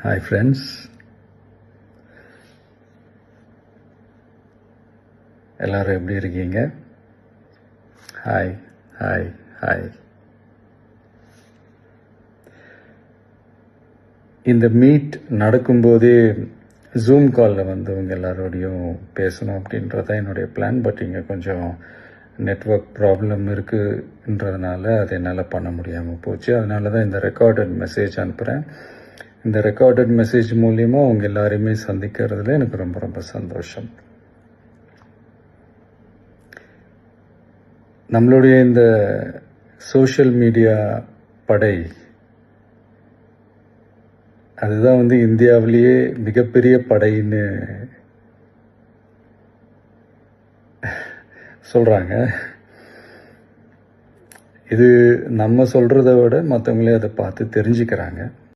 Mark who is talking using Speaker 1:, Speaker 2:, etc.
Speaker 1: Hi friends, எல்லோரும் எப்படி இருக்கீங்க? Hi hi hi. இந்த மீட் நடக்கும்போதே ஜூம் காலில் வந்து உங்கள் எல்லாரோடையும் பேசணும் அப்படின்றதான் என்னுடைய பிளான். பட் இங்கே கொஞ்சம் நெட்வொர்க் ப்ராப்ளம் இருக்குன்றதுனால அதை என்னால் பண்ண முடியாமல் போச்சு. அதனால தான் இந்த ரெக்கார்டட் மெசேஜ் அனுப்புகிறேன். இந்த ரெக்கார்டட் மெசேஜ் மூலிமா உங்கள் எல்லாரையுமே சந்திக்கிறதுல எனக்கு ரொம்ப ரொம்ப சந்தோஷம். நம்மளுடைய இந்த சோஷியல் மீடியா படை, அதுதான் வந்து இந்தியாவிலேயே மிகப்பெரிய படைன்னு சொல்கிறாங்க. இது நம்ம சொல்கிறத விட மற்றவங்களே அதை பார்த்து தெரிஞ்சுக்கிறாங்க.